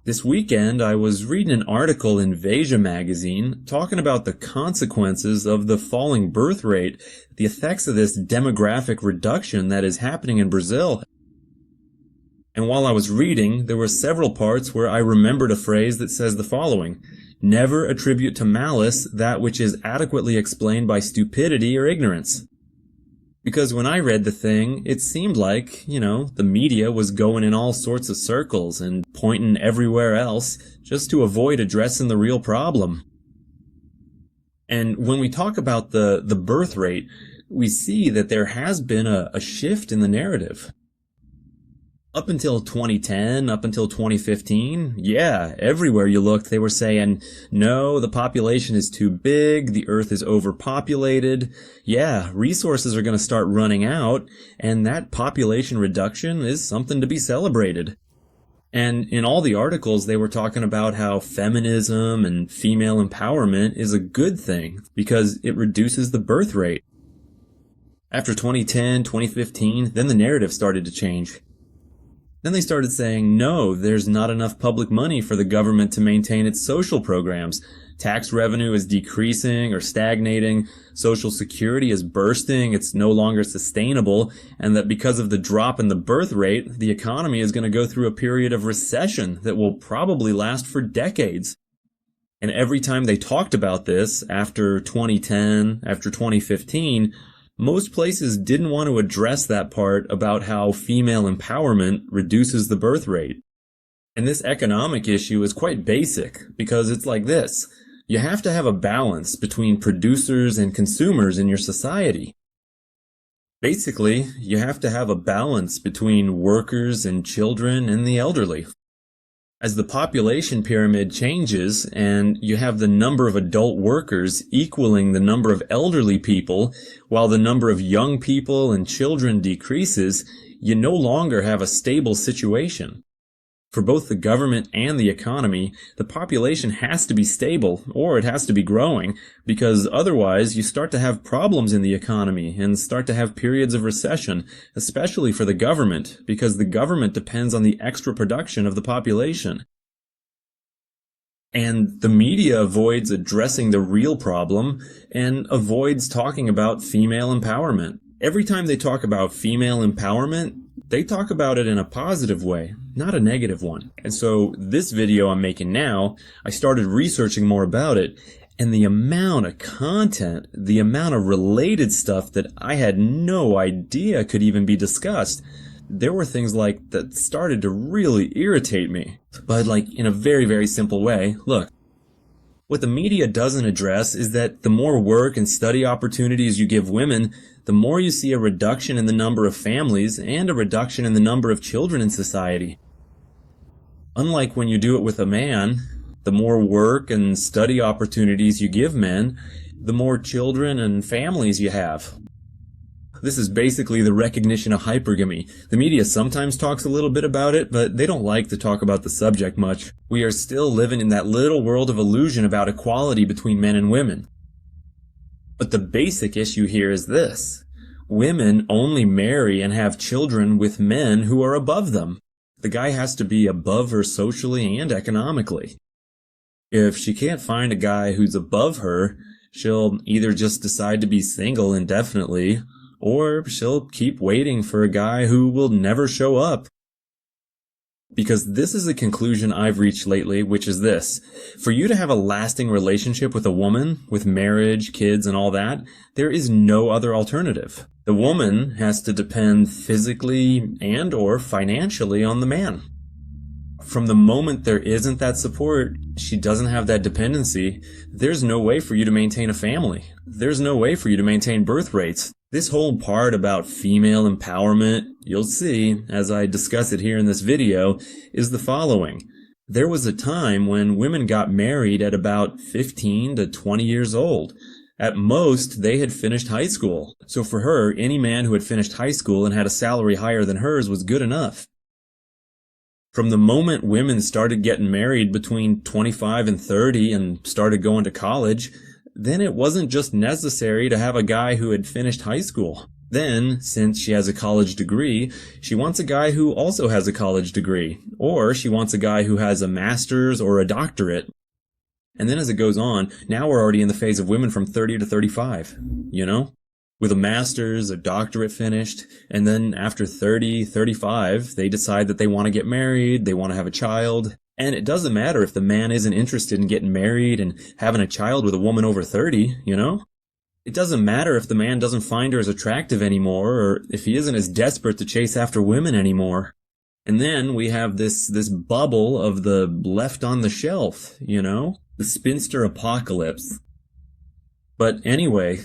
This weekend, I was reading an article in Veja magazine talking about the consequences of the falling birth rate, the effects of this demographic reduction that is happening in Brazil. And while I was reading, there were several parts where I remembered a phrase that says the following: never attribute to malice that which is adequately explained by stupidity or ignorance. Because when I read the thing, it seemed like, the media was going in all sorts of circles and pointing everywhere else just to avoid addressing the real problem. And when we talk about the birth rate, we see that there has been a shift in the narrative. Up until 2010, up until 2015, everywhere you looked, they were saying, no, the population is too big, the earth is overpopulated, resources are going to start running out, and that population reduction is something to be celebrated. And in all the articles, they were talking about how feminism and female empowerment is a good thing because it reduces the birth rate. After 2010, 2015, then the narrative started to change. Then they started saying, no, there's not enough public money for the government to maintain its social programs. Tax revenue is decreasing or stagnating. Social security is bursting. It's no longer sustainable. And that because of the drop in the birth rate, the economy is going to go through a period of recession that will probably last for decades. And every time they talked about this, after 2010, after 2015, most places didn't want to address that part about how female empowerment reduces the birth rate. And this economic issue is quite basic because it's like this. You have to have a balance between producers and consumers in your society. Basically, you have to have a balance between workers and children and the elderly. As the population pyramid changes and you have the number of adult workers equaling the number of elderly people, while the number of young people and children decreases, you no longer have a stable situation. For both the government and the economy, the population has to be stable, or it has to be growing, because otherwise you start to have problems in the economy and start to have periods of recession, especially for the government, because the government depends on the extra production of the population. And the media avoids addressing the real problem and avoids talking about female empowerment. Every time they talk about female empowerment, they talk about it in a positive way, not a negative one. And so this video I'm making now, I started researching more about it, and the amount of content, the amount of related stuff that I had no idea could even be discussed, there were things like that started to really irritate me. But in a very, very simple way, look. What the media doesn't address is that the more work and study opportunities you give women, the more you see a reduction in the number of families and a reduction in the number of children in society. Unlike when you do it with a man, the more work and study opportunities you give men, the more children and families you have. This is basically the recognition of hypergamy. The media sometimes talks a little bit about it, but they don't like to talk about the subject much. We are still living in that little world of illusion about equality between men and women. But the basic issue here is this. Women only marry and have children with men who are above them. The guy has to be above her socially and economically. If she can't find a guy who's above her, she'll either just decide to be single indefinitely, or she'll keep waiting for a guy who will never show up. Because this is a conclusion I've reached lately, which is this. For you to have a lasting relationship with a woman, with marriage, kids, and all that, there is no other alternative. The woman has to depend physically and or financially on the man. From the moment there isn't that support, she doesn't have that dependency, there's no way for you to maintain a family. There's no way for you to maintain birth rates. This whole part about female empowerment, you'll see, as I discuss it here in this video, is the following. There was a time when women got married at about 15 to 20 years old. At most, they had finished high school. So for her, any man who had finished high school and had a salary higher than hers was good enough. From the moment women started getting married between 25 and 30 and started going to college, then it wasn't just necessary to have a guy who had finished high school. Then, since she has a college degree, she wants a guy who also has a college degree, or she wants a guy who has a master's or a doctorate. And then as it goes on, now we're already in the phase of women from 30 to 35, with a master's, a doctorate finished, and then after 30, 35, they decide that they want to get married, they want to have a child. And it doesn't matter if the man isn't interested in getting married and having a child with a woman over 30, It doesn't matter if the man doesn't find her as attractive anymore, or if he isn't as desperate to chase after women anymore. And then we have this bubble of the left on the shelf, the spinster apocalypse. But anyway,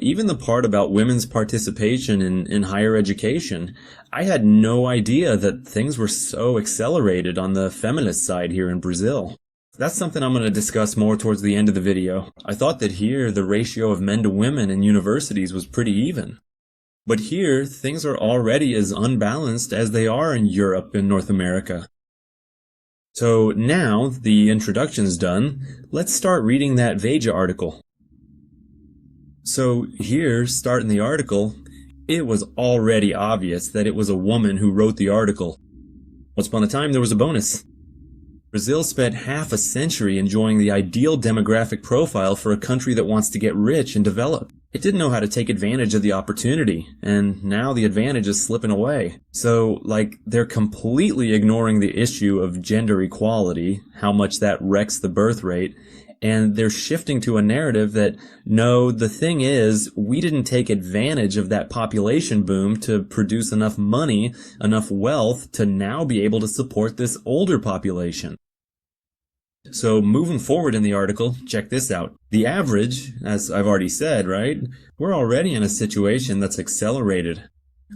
even the part about women's participation in higher education, I had no idea that things were so accelerated on the feminist side here in Brazil. That's something I'm going to discuss more towards the end of the video. I thought that here the ratio of men to women in universities was pretty even. But here, things are already as unbalanced as they are in Europe and North America. So now the introduction's done, let's start reading that Veja article. So here, starting the article, it was already obvious that it was a woman who wrote the article. Once upon a time, there was a bonus. Brazil spent half a century enjoying the ideal demographic profile for a country that wants to get rich and develop. It didn't know how to take advantage of the opportunity, and now the advantage is slipping away. So, they're completely ignoring the issue of gender equality, how much that wrecks the birth rate, and they're shifting to a narrative that, no, the thing is, we didn't take advantage of that population boom to produce enough money, enough wealth to now be able to support this older population. So moving forward in the article, check this out. The average, as I've already said, right? We're already in a situation that's accelerated.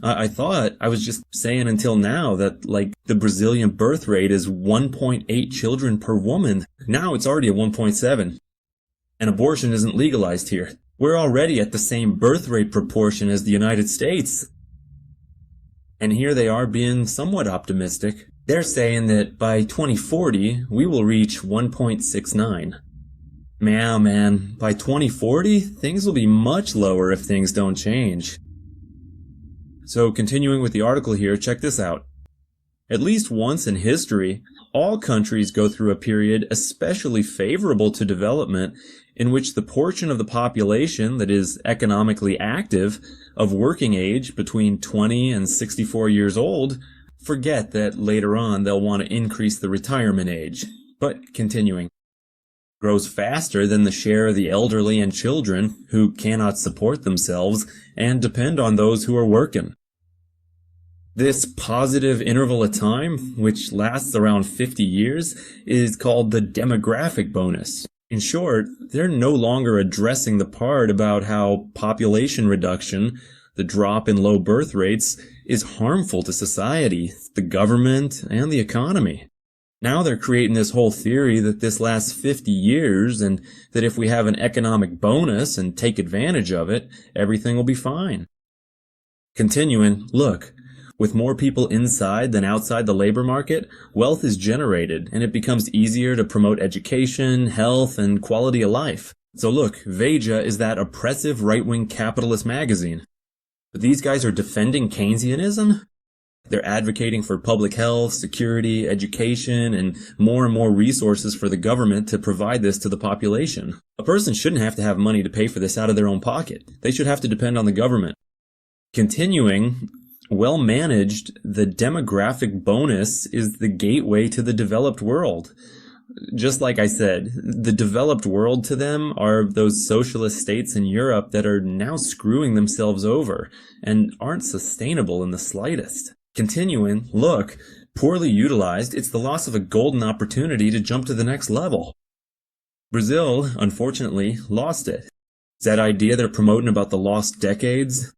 I thought I was just saying until now that, the Brazilian birth rate is 1.8 children per woman. Now it's already at 1.7. And abortion isn't legalized here. We're already at the same birth rate proportion as the United States. And here they are being somewhat optimistic. They're saying that by 2040, we will reach 1.69. Man, by 2040, things will be much lower if things don't change. So continuing with the article here, check this out. At least once in history, all countries go through a period especially favorable to development in which the portion of the population that is economically active of working age between 20 and 64 years old forget that later on they'll want to increase the retirement age. But continuing. Grows faster than the share of the elderly and children who cannot support themselves and depend on those who are working. This positive interval of time, which lasts around 50 years, is called the demographic bonus. In short, they're no longer addressing the part about how population reduction, the drop in low birth rates, is harmful to society, the government, and the economy. Now they're creating this whole theory that this lasts 50 years and that if we have an economic bonus and take advantage of it, everything will be fine. Continuing, look, with more people inside than outside the labor market, wealth is generated and it becomes easier to promote education, health, and quality of life. So look, Veja is that oppressive right-wing capitalist magazine. But these guys are defending Keynesianism? They're advocating for public health, security, education, and more resources for the government to provide this to the population. A person shouldn't have to have money to pay for this out of their own pocket. They should have to depend on the government. Continuing, well managed, the demographic bonus is the gateway to the developed world. Just like I said, the developed world to them are those socialist states in Europe that are now screwing themselves over and aren't sustainable in the slightest. Continuing, look, poorly utilized, it's the loss of a golden opportunity to jump to the next level. Brazil, unfortunately, lost it. Is that idea they're promoting about the lost decades?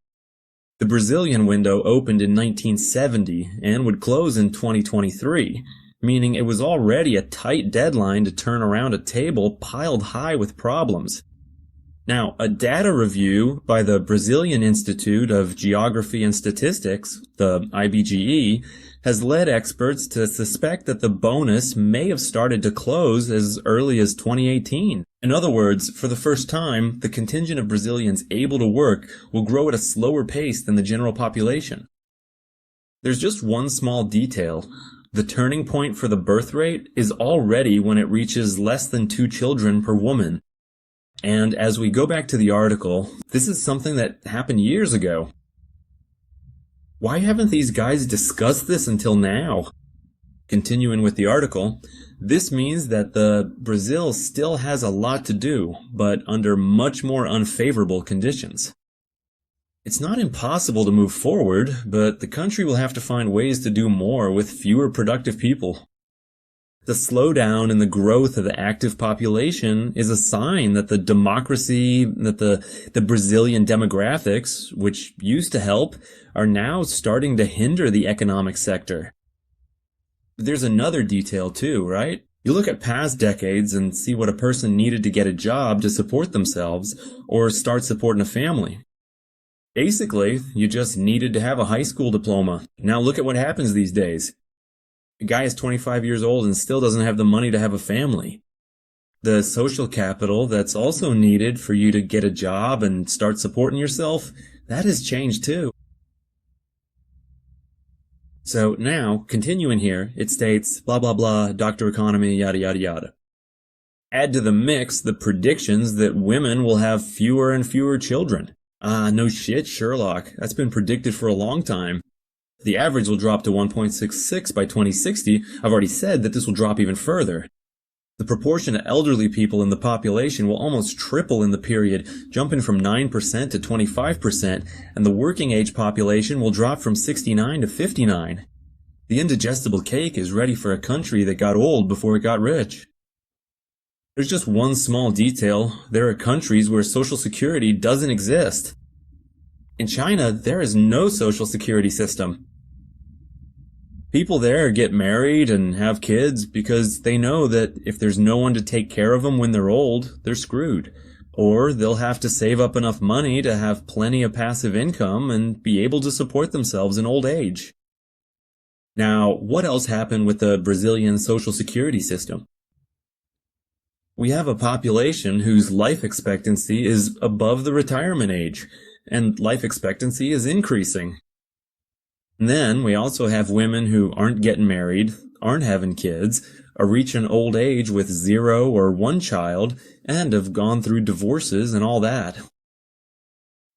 The Brazilian window opened in 1970 and would close in 2023, meaning it was already a tight deadline to turn around a table piled high with problems. Now, a data review by the Brazilian Institute of Geography and Statistics, the IBGE, has led experts to suspect that the bonus may have started to close as early as 2018. In other words, for the first time, the contingent of Brazilians able to work will grow at a slower pace than the general population. There's just one small detail. The turning point for the birth rate is already when it reaches less than 2 children per woman. And as we go back to the article, this is something that happened years ago. Why haven't these guys discussed this until now? Continuing with the article, this means that Brazil still has a lot to do, but under much more unfavorable conditions. It's not impossible to move forward, but the country will have to find ways to do more with fewer productive people. The slowdown in the growth of the active population is a sign that the democracy, that the Brazilian demographics, which used to help, are now starting to hinder the economic sector. There's another detail too, right? You look at past decades and see what a person needed to get a job to support themselves or start supporting a family. Basically, you just needed to have a high school diploma. Now look at what happens these days. A guy is 25 years old and still doesn't have the money to have a family. The social capital that's also needed for you to get a job and start supporting yourself, that has changed too. So now, continuing here, it states, blah blah blah, Dr. Economy, yada yada yada. Add to the mix the predictions that women will have fewer and fewer children. No shit, Sherlock. That's been predicted for a long time. The average will drop to 1.66 by 2060. I've already said that this will drop even further. The proportion of elderly people in the population will almost triple in the period, jumping from 9% to 25%, and the working age population will drop from 69 to 59. The indigestible cake is ready for a country that got old before it got rich. There's just one small detail. There are countries where Social Security doesn't exist. In China, there is no social security system. People there get married and have kids because they know that if there's no one to take care of them when they're old, they're screwed. Or they'll have to save up enough money to have plenty of passive income and be able to support themselves in old age. Now, what else happened with the Brazilian social security system? We have a population whose life expectancy is above the retirement age, and life expectancy is increasing. And then we also have women who aren't getting married, aren't having kids, are reaching old age with 0 or 1 child, and have gone through divorces and all that.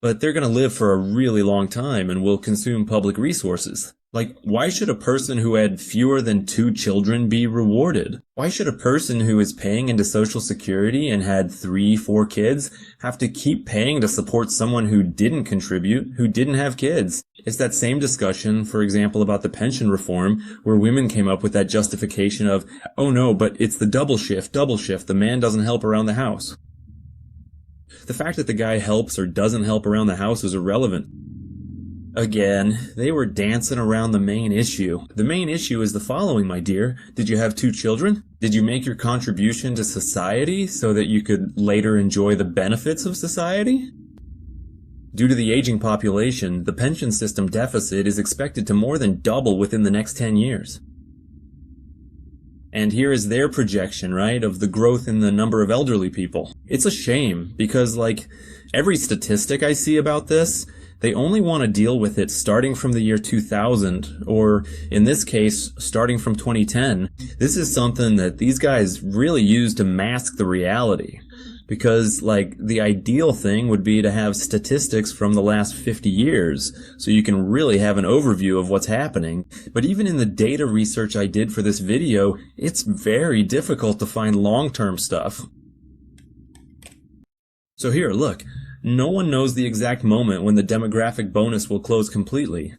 But they're going to live for a really long time and will consume public resources. Like, why should a person who had fewer than 2 children be rewarded? Why should a person who is paying into Social Security and had 3, 4 kids have to keep paying to support someone who didn't contribute, who didn't have kids? It's that same discussion, for example, about the pension reform, where women came up with that justification of, oh no, but it's the double shift, the man doesn't help around the house. The fact that the guy helps or doesn't help around the house is irrelevant. Again, they were dancing around the main issue. The main issue is the following, my dear. Did you have 2 children? Did you make your contribution to society so that you could later enjoy the benefits of society? Due to the aging population, the pension system deficit is expected to more than double within the next 10 years. And here is their projection, right, of the growth in the number of elderly people. It's a shame, because, like, every statistic I see about this, they only want to deal with it starting from the year 2000, or in this case, starting from 2010. This is something that these guys really use to mask the reality. Because, like, the ideal thing would be to have statistics from the last 50 years, so you can really have an overview of what's happening. But even in the data research I did for this video, it's very difficult to find long-term stuff. So here, look. No one knows the exact moment when the demographic bonus will close completely.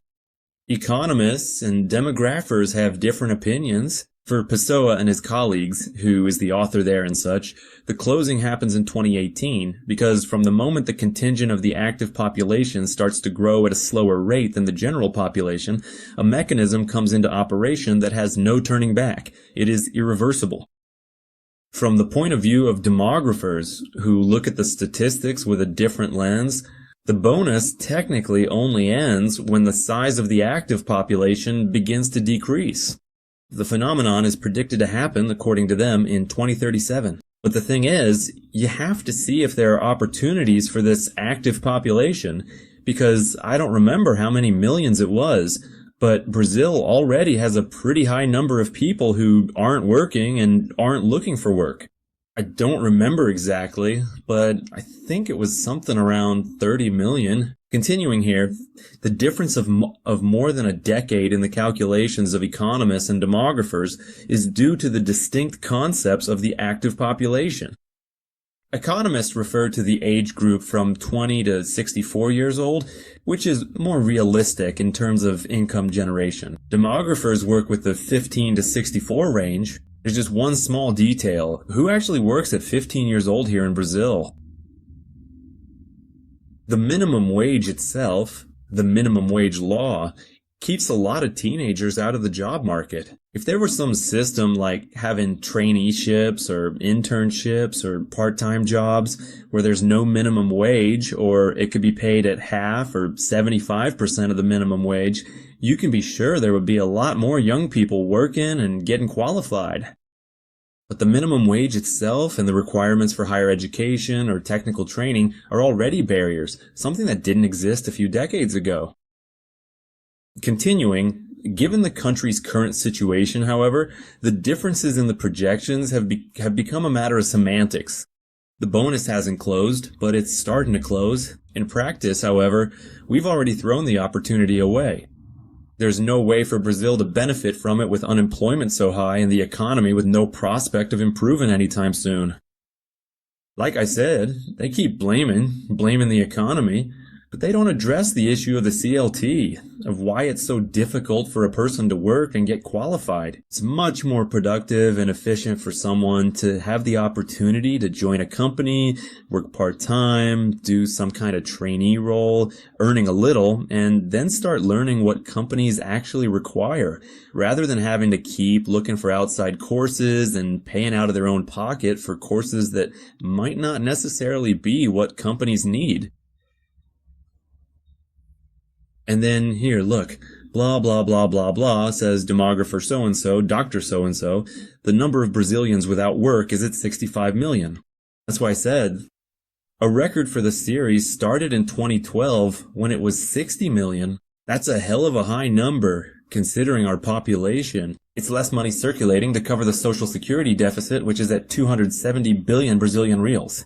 Economists and demographers have different opinions. For Pessoa and his colleagues, who is the author there and such, the closing happens in 2018, because from the moment the contingent of the active population starts to grow at a slower rate than the general population, a mechanism comes into operation that has no turning back. It is irreversible. From the point of view of demographers, who look at the statistics with a different lens, the bonus technically only ends when the size of the active population begins to decrease. The phenomenon is predicted to happen, according to them, in 2037. But the thing is, you have to see if there are opportunities for this active population, because I don't remember how many millions it was, but Brazil already has a pretty high number of people who aren't working and aren't looking for work. I don't remember exactly, but I think it was something around 30 million. Continuing here, the difference of more than a decade in the calculations of economists and demographers is due to the distinct concepts of the active population. Economists refer to the age group from 20 to 64 years old, which is more realistic in terms of income generation. Demographers work with the 15 to 64 range. There's just one small detail. Who actually works at 15 years old here in Brazil? The minimum wage itself, the minimum wage law, keeps a lot of teenagers out of the job market. If there were some system like having traineeships or internships or part-time jobs where there's no minimum wage, or it could be paid at half or 75% of the minimum wage, you can be sure there would be a lot more young people working and getting qualified. But the minimum wage itself and the requirements for higher education or technical training are already barriers, something that didn't exist a few decades ago. Continuing, given the country's current situation, however, the differences in the projections have become a matter of semantics. The bonus hasn't closed, but it's starting to close. In practice, however, we've already thrown the opportunity away. There's no way for Brazil to benefit from it with unemployment so high and the economy with no prospect of improving anytime soon. Like I said, they keep blaming the economy, but they don't address the issue of the CLT, of why it's so difficult for a person to work and get qualified. It's much more productive and efficient for someone to have the opportunity to join a company, work part-time, do some kind of trainee role, earning a little, and then start learning what companies actually require, rather than having to keep looking for outside courses and paying out of their own pocket for courses that might not necessarily be what companies need. And then here, look, blah, blah, blah, blah, blah, says demographer so-and-so, Dr. so-and-so, the number of Brazilians without work is at 65 million. That's why I said, a record for the series started in 2012 when it was 60 million. That's a hell of a high number, considering our population. It's less money circulating to cover the social security deficit, which is at 270 billion Brazilian reals.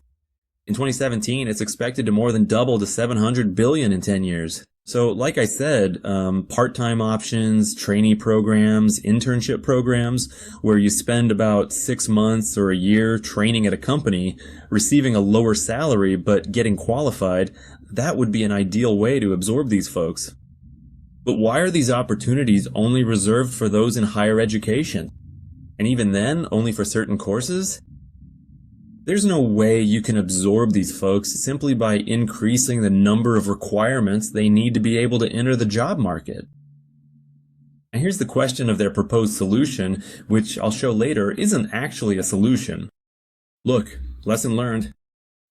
In 2017, it's expected to more than double to 700 billion in 10 years. So, like I said, part-time options, trainee programs, internship programs, where you spend about 6 months or a year training at a company, receiving a lower salary but getting qualified, that would be an ideal way to absorb these folks. But why are these opportunities only reserved for those in higher education? And even then, only for certain courses? There's no way you can absorb these folks simply by increasing the number of requirements they need to be able to enter the job market. And here's the question of their proposed solution, which I'll show later isn't actually a solution. Look, lesson learned.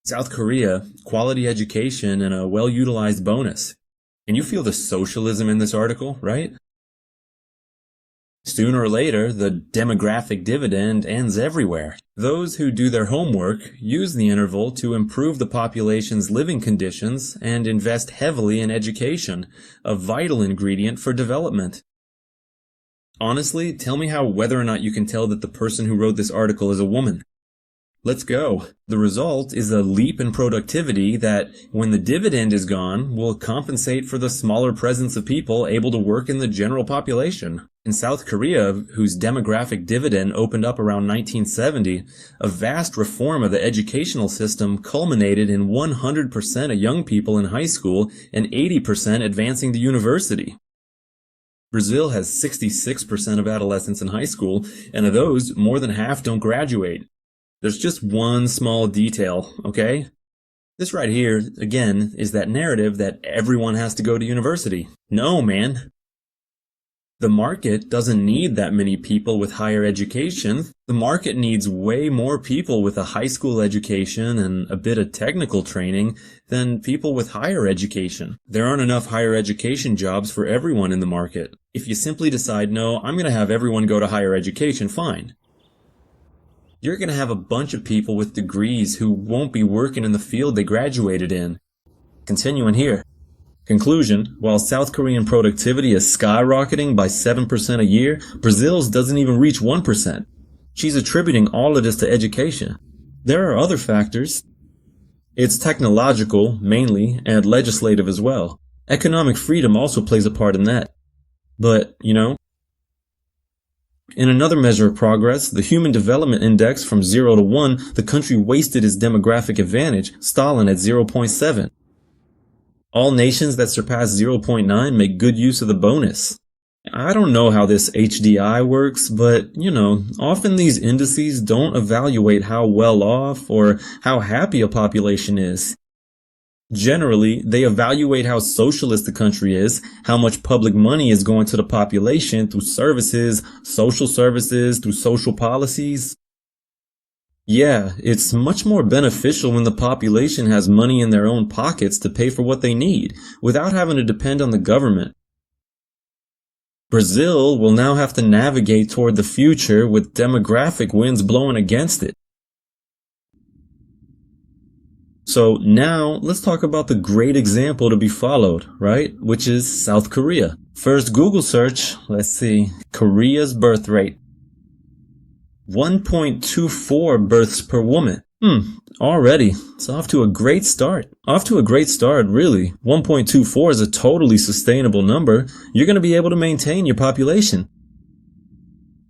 South Korea, quality education and a well-utilized bonus. And you feel the socialism in this article, right? Sooner or later, the demographic dividend ends everywhere. Those who do their homework use the interval to improve the population's living conditions and invest heavily in education, a vital ingredient for development. Honestly, tell me how whether or not you can tell that the person who wrote this article is a woman. Let's go. The result is a leap in productivity that, when the dividend is gone, will compensate for the smaller presence of people able to work in the general population. In South Korea, whose demographic dividend opened up around 1970, a vast reform of the educational system culminated in 100% of young people in high school and 80% advancing to university. Brazil has 66% of adolescents in high school, and of those, more than half don't graduate. There's just one small detail, okay? This right here, again, is that narrative that everyone has to go to university. No, man. The market doesn't need that many people with higher education. The market needs way more people with a high school education and a bit of technical training than people with higher education. There aren't enough higher education jobs for everyone in the market. If you simply decide, no, I'm going to have everyone go to higher education, fine. you're going to have a bunch of people with degrees who won't be working in the field they graduated in. Continuing here. Conclusion, while South Korean productivity is skyrocketing by 7% a year, Brazil's doesn't even reach 1%. She's attributing all of this to education. There are other factors. It's technological, mainly, and legislative as well. Economic freedom also plays a part in that. But, in another measure of progress, the Human Development Index from 0 to 1, the country wasted its demographic advantage, Stalin at 0.7. All nations that surpass 0.9 make good use of the bonus. I don't know how this HDI works, but, often these indices don't evaluate how well off or how happy a population is. Generally, they evaluate how socialist the country is, how much public money is going to the population through services, through social policies. Yeah, it's much more beneficial when the population has money in their own pockets to pay for what they need, without having to depend on the government. Brazil will now have to navigate toward the future with demographic winds blowing against it. So now, let's talk about the great example to be followed, right? Which is South Korea. First Google search, let's see, Korea's birth rate. 1.24 births per woman. Already. It's off to a great start. Really. 1.24 is a totally sustainable number. You're going to be able to maintain your population.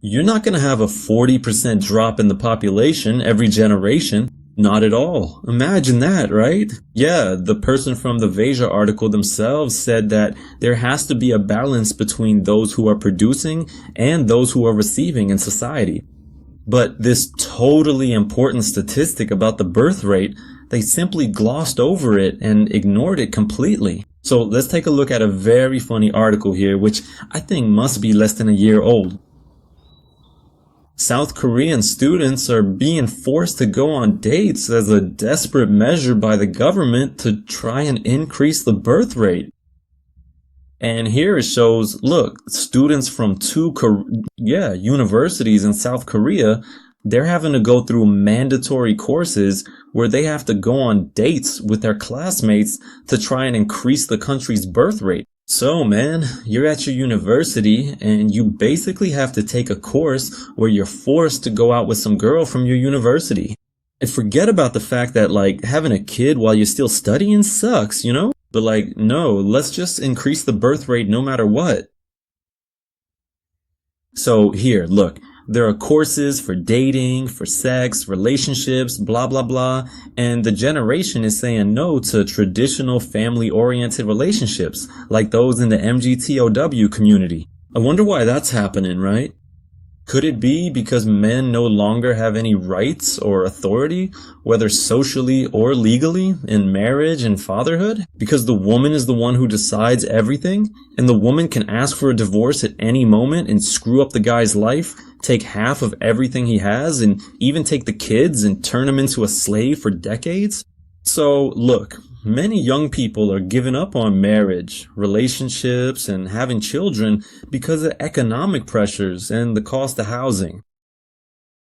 You're not going to have a 40% drop in the population every generation. Not at all. Imagine that, right? Yeah, the person from the Veja article themselves said that there has to be a balance between those who are producing and those who are receiving in society. But this totally important statistic about the birth rate, they simply glossed over it and ignored it completely. So let's take a look at a very funny article here, which I think must be less than a year old. South Korean students are being forced to go on dates as a desperate measure by the government to try and increase the birth rate. And here it shows, look, students from two universities in South Korea, they're having to go through mandatory courses where they have to go on dates with their classmates to try and increase the country's birth rate. So, man, you're at your university and you basically have to take a course where you're forced to go out with some girl from your university. And forget about the fact that, having a kid while you're still studying sucks, But no, let's just increase the birth rate no matter what. So here, look, there are courses for dating, for sex, relationships, blah, blah, blah. And the generation is saying no to traditional family-oriented relationships, like those in the MGTOW community. I wonder why that's happening, right? Could it be because men no longer have any rights or authority, whether socially or legally, in marriage and fatherhood? Because the woman is the one who decides everything, and the woman can ask for a divorce at any moment and screw up the guy's life, take half of everything he has, and even take the kids and turn him into a slave for decades? So, look, many young people are giving up on marriage, relationships, and having children because of economic pressures and the cost of housing.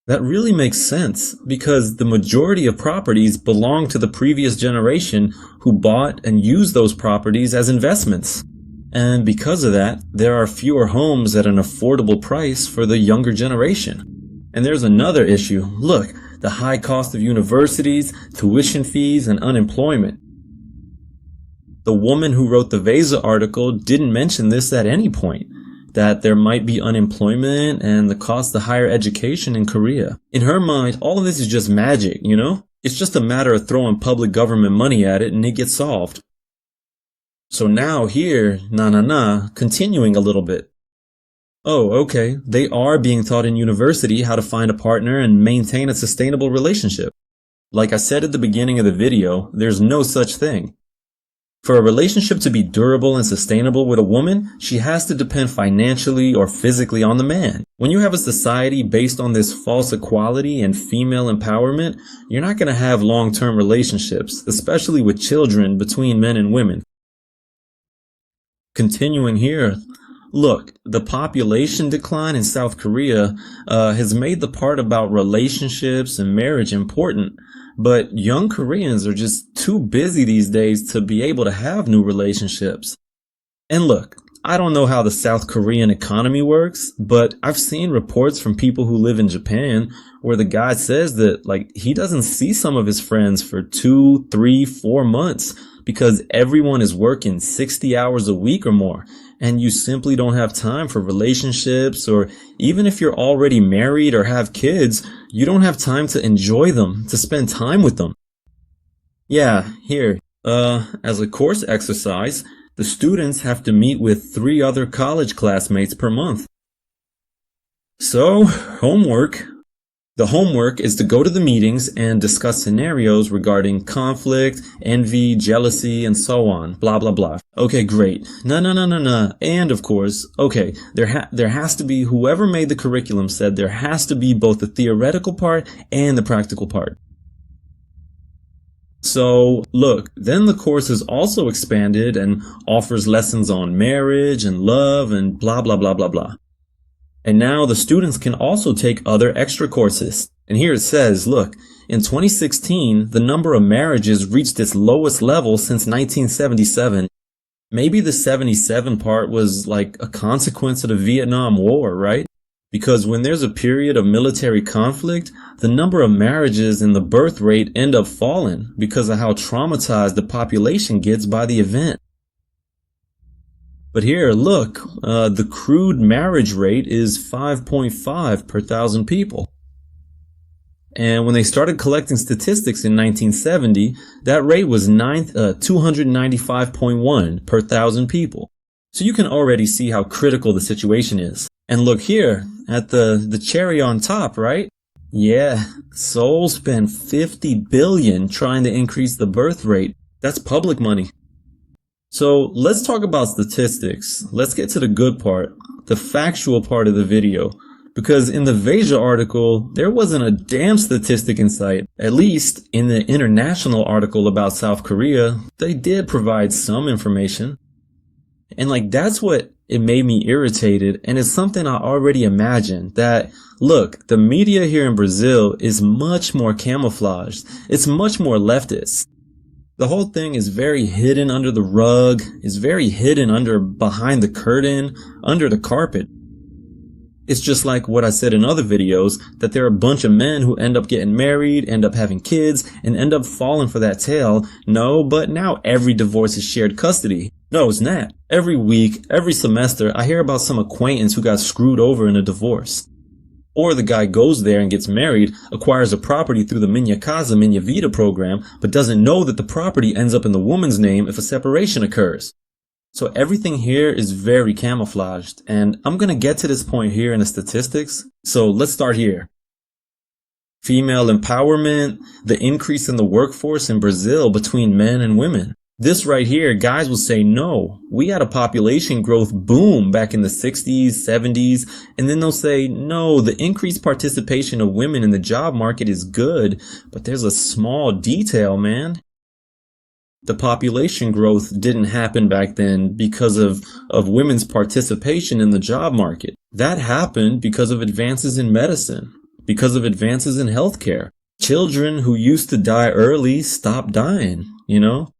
That really makes sense because the majority of properties belong to the previous generation who bought and used those properties as investments. And because of that, there are fewer homes at an affordable price for the younger generation. And there's another issue. Look, the high cost of universities, tuition fees, and unemployment. The woman who wrote the Vesa article didn't mention this at any point, that there might be unemployment and the cost of higher education in Korea. In her mind, all of this is just magic, It's just a matter of throwing public government money at it and it gets solved. So now here, continuing a little bit. Oh, okay, they are being taught in university how to find a partner and maintain a sustainable relationship. Like I said at the beginning of the video, there's no such thing. For a relationship to be durable and sustainable with a woman, she has to depend financially or physically on the man. When you have a society based on this false equality and female empowerment, you're not going to have long-term relationships, especially with children between men and women. Continuing here, Look, the population decline in South Korea has made the part about relationships and marriage important, but young Koreans are just too busy these days to be able to have new relationships. And look, I don't know how the South Korean economy works, but I've seen reports from people who live in Japan where the guy says that, like, he doesn't see some of his friends for 2, 3, 4 months because everyone is working 60 hours a week or more. And you simply don't have time for relationships, or even if you're already married or have kids, you don't have time to enjoy them, to spend time with them. Yeah, here, as a course exercise, the students have to meet with 3 other college classmates per month. So, homework. The homework is to go to the meetings and discuss scenarios regarding conflict, envy, jealousy, and so on. Blah, blah, blah. Okay, great. No. And of course, okay, there has to be, whoever made the curriculum said there has to be both the theoretical part and the practical part. So, look, then the course is also expanded and offers lessons on marriage and love and blah, blah, blah, blah, blah. And now the students can also take other extra courses. And here it says, look, in 2016, the number of marriages reached its lowest level since 1977. Maybe the 77 part was like a consequence of the Vietnam War, right? Because when there's a period of military conflict, the number of marriages and the birth rate end up falling because of how traumatized the population gets by the event. But here, look, the crude marriage rate is 5.5 per thousand people. And when they started collecting statistics in 1970, that rate was 295.1 per thousand people. So you can already see how critical the situation is. And look here, at the cherry on top, right? Yeah, Seoul spent 50 billion trying to increase the birth rate. That's public money. So let's talk about statistics. Let's get to the good part, the factual part of the video. Because in the Veja article, there wasn't a damn statistic in sight. At least in the international article about South Korea, they did provide some information. And like, that's what it made me irritated. And it's something I already imagined, that, look, the media here in Brazil is much more camouflaged. It's much more leftist. The whole thing is very hidden under the rug, is very hidden behind the curtain, under the carpet. It's just like what I said in other videos, that there are a bunch of men who end up getting married, end up having kids, and end up falling for that tale. No, but now every divorce is shared custody. No, it's not. Every week, every semester, I hear about some acquaintance who got screwed over in a divorce. Or the guy goes there and gets married, acquires a property through the Minha Casa, Minha Vida program, but doesn't know that the property ends up in the woman's name if a separation occurs. So everything here is very camouflaged, and I'm gonna get to this point here in the statistics. So let's start here. Female empowerment, the increase in the workforce in Brazil between men and women. This right here, guys will say, no, we had a population growth boom back in the 60s, 70s, and then they'll say, no, the increased participation of women in the job market is good, but there's a small detail, man. The population growth didn't happen back then because of women's participation in the job market. That happened because of advances in medicine, because of advances in healthcare. Children who used to die early stopped dying, you know?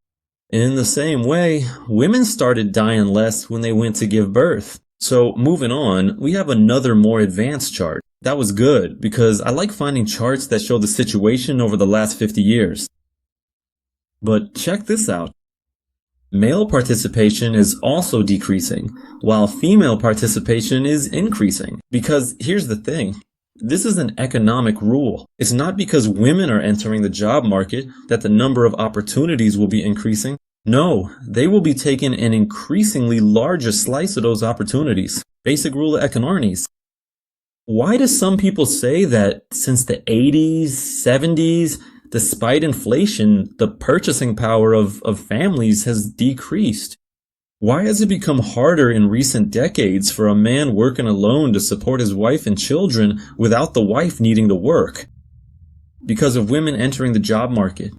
And in the same way, women started dying less when they went to give birth. So moving on, we have another more advanced chart. That was good because I like finding charts that show the situation over the last 50 years. But check this out. Male participation is also decreasing, while female participation is increasing. Because here's the thing. This is an economic rule. It's not because women are entering the job market that the number of opportunities will be increasing. No, they will be taking an increasingly larger slice of those opportunities. Basic rule of economies. Why do some people say that since the 80s, 70s, despite inflation, the purchasing power of families has decreased? Why has it become harder in recent decades for a man working alone to support his wife and children without the wife needing to work? Because of women entering the job market.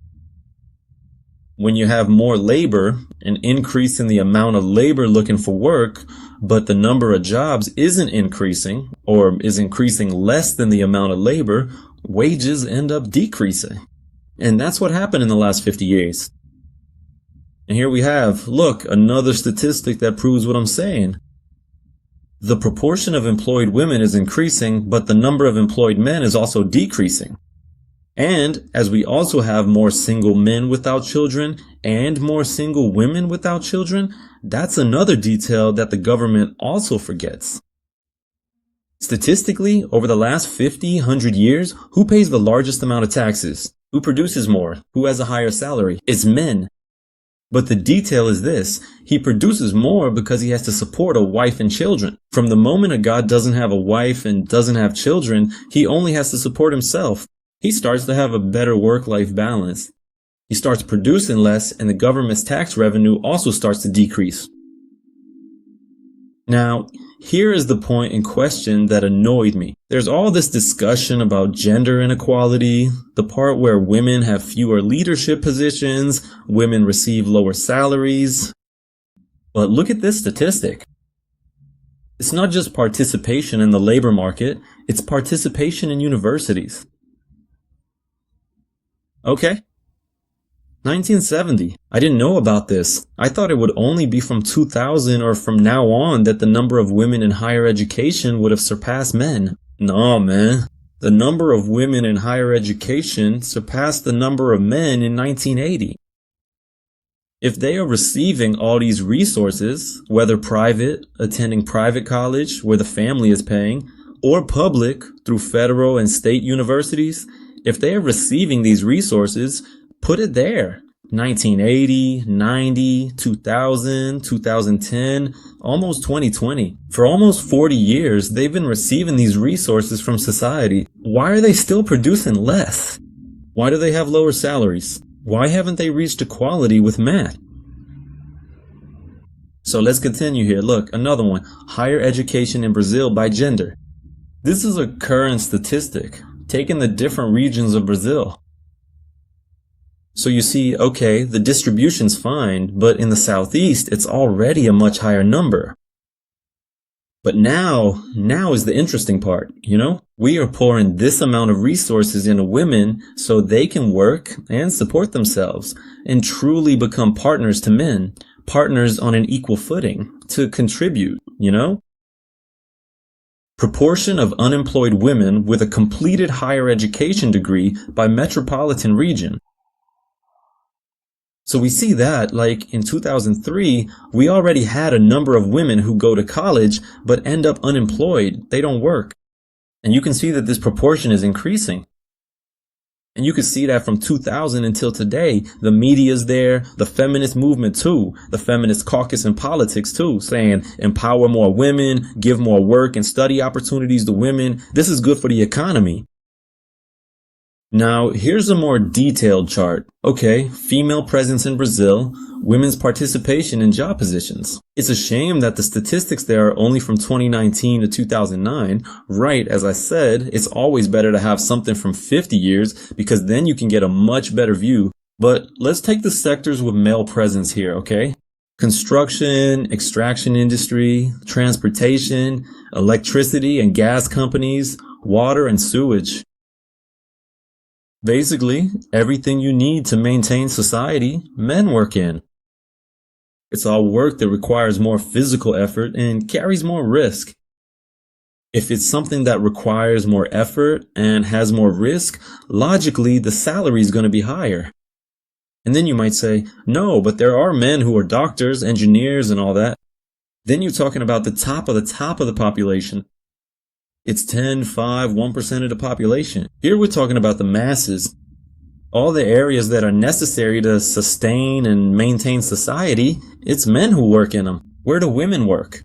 When you have more labor, an increase in the amount of labor looking for work, but the number of jobs isn't increasing or is increasing less than the amount of labor, wages end up decreasing. And that's what happened in the last 50 years. And here we have, look, another statistic that proves what I'm saying. The proportion of employed women is increasing, but the number of employed men is also decreasing. And as we also have more single men without children and more single women without children, that's another detail that the government also forgets. Statistically, over the last 50, 100 years, who pays the largest amount of taxes? Who produces more? Who has a higher salary? It's men. But the detail is this: he produces more because he has to support a wife and children. From the moment a god doesn't have a wife and doesn't have children, he only has to support himself. He starts to have a better work-life balance. He starts producing less, and the government's tax revenue also starts to decrease. Now, here is the point in question that annoyed me. There's all this discussion about gender inequality, the part where women have fewer leadership positions, women receive lower salaries. But look at this statistic. It's not just participation in the labor market, it's participation in universities. Okay. 1970. I didn't know about this. I thought it would only be from 2000 or from now on that the number of women in higher education would have surpassed men. No, man. The number of women in higher education surpassed the number of men in 1980. If they are receiving all these resources, whether private, attending private college where the family is paying, or public through federal and state universities, if they are receiving these resources, put it there. 1980, 90, 2000, 2010, almost 2020. For almost 40 years, they've been receiving these resources from society. Why are they still producing less? Why do they have lower salaries? Why haven't they reached equality with men? So let's continue here. Look, another one. Higher education in Brazil by gender. This is a current statistic, taking the different regions of Brazil. So you see, okay, the distribution's fine, but in the southeast, it's already a much higher number. But now is the interesting part, you know? We are pouring this amount of resources into women so they can work and support themselves and truly become partners to men, partners on an equal footing to contribute, you know? Proportion of unemployed women with a completed higher education degree by metropolitan region. So we see that, like in 2003, we already had a number of women who go to college but end up unemployed. They don't work. And you can see that this proportion is increasing. And you can see that from 2000 until today. The media's there, the feminist movement too, the feminist caucus in politics too, saying empower more women, give more work and study opportunities to women. This is good for the economy. Now, here's a more detailed chart. Okay, female presence in Brazil, women's participation in job positions. It's a shame that the statistics there are only from 2019 to 2009. Right, as I said, it's always better to have something from 50 years because then you can get a much better view. But let's take the sectors with male presence here, okay? Construction, extraction industry, transportation, electricity and gas companies, water and sewage. Basically, everything you need to maintain society, men work in. It's all work that requires more physical effort and carries more risk. If it's something that requires more effort and has more risk, logically the salary is going to be higher. And then you might say, no, but there are men who are doctors, engineers, and all that. Then you're talking about the top of the population. It's 10, 5, 1% of the population. Here we're talking about the masses. All the areas that are necessary to sustain and maintain society, it's men who work in them. Where do women work?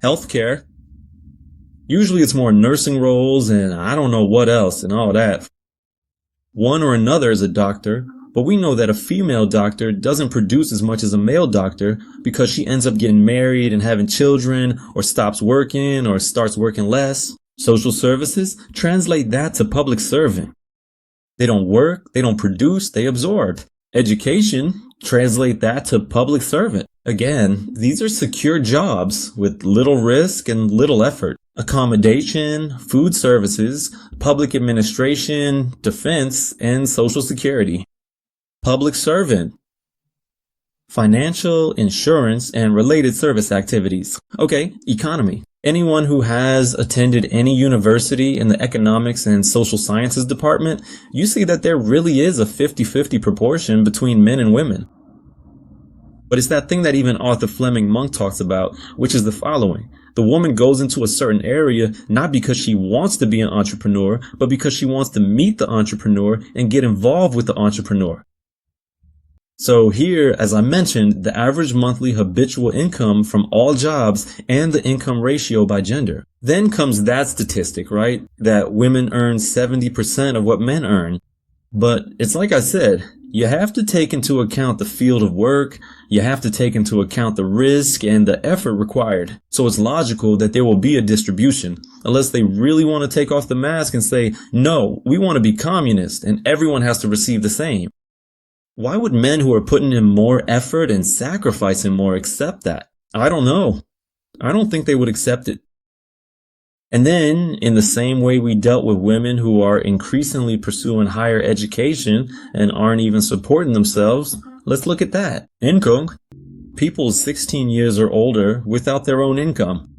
Healthcare. Usually it's more nursing roles and I don't know what else and all that. One or another is a doctor, but we know that a female doctor doesn't produce as much as a male doctor because she ends up getting married and having children or stops working or starts working less. Social services, translate that to public serving. They don't work, they don't produce, they absorb. Education, translate that to public servant. Again, these are secure jobs with little risk and little effort. Accommodation, food services, public administration, defense, and social security. Public servant, financial, insurance, and related service activities. Okay, economy. Anyone who has attended any university in the economics and social sciences department, you see that there really is a 50-50 proportion between men and women. But it's that thing that even Arthur Fleming Monk talks about, which is the following. The woman goes into a certain area not because she wants to be an entrepreneur, but because she wants to meet the entrepreneur and get involved with the entrepreneur. So here, as I mentioned, the average monthly habitual income from all jobs and the income ratio by gender. Then comes that statistic, right? That women earn 70% of what men earn. But it's like I said, you have to take into account the field of work, you have to take into account the risk and the effort required. So it's logical that there will be a distribution, unless they really want to take off the mask and say, no, we want to be communist and everyone has to receive the same. Why would men who are putting in more effort and sacrificing more accept that? I don't know. I don't think they would accept it. And then, in the same way we dealt with women who are increasingly pursuing higher education and aren't even supporting themselves, let's look at that. Income. People 16 years or older without their own income.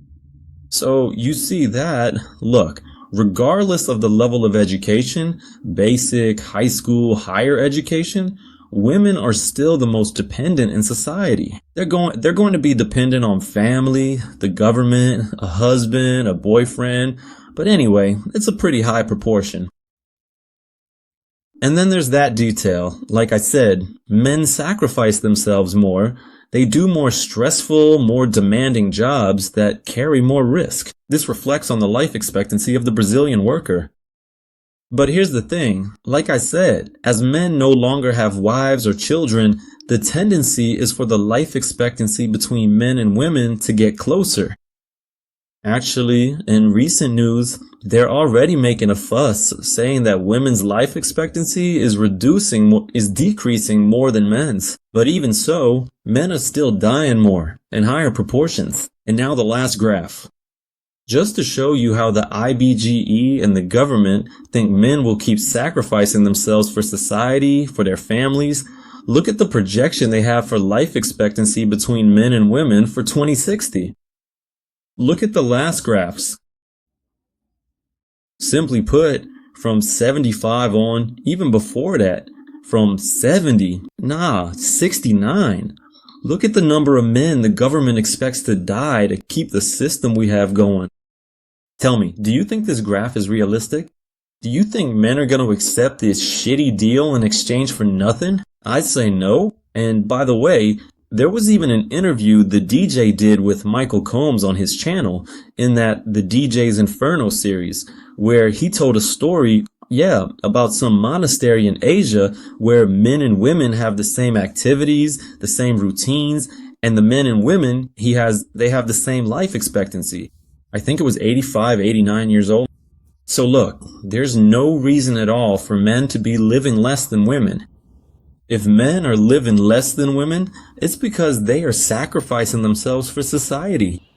So you see that, look, regardless of the level of education, basic, high school, higher education, women are still the most dependent in society. They're going to be dependent on family, the government, a husband, a boyfriend. But anyway, it's a pretty high proportion. And then there's that detail. Like I said, men sacrifice themselves more. They do more stressful, more demanding jobs that carry more risk. This reflects on the life expectancy of the Brazilian worker. But here's the thing, like I said, as men no longer have wives or children, the tendency is for the life expectancy between men and women to get closer. Actually, in recent news, they're already making a fuss, saying that women's life expectancy is decreasing more than men's. But even so, men are still dying more, in higher proportions. And now the last graph. Just to show you how the IBGE and the government think men will keep sacrificing themselves for society, for their families, look at the projection they have for life expectancy between men and women for 2060. Look at the last graphs. Simply put, from 75 on, even before that, from 69. Look at the number of men the government expects to die to keep the system we have going. Tell me, do you think this graph is realistic? Do you think men are going to accept this shitty deal in exchange for nothing? I'd say no. And by the way, there was even an interview the DJ did with Michael Combs on his channel in that The DJ's Inferno series, where he told a story, about some monastery in Asia where men and women have the same activities, the same routines, and the men and women they have the same life expectancy. I think it was 85, 89 years old. So look, there's no reason at all for men to be living less than women. If men are living less than women, it's because they are sacrificing themselves for society.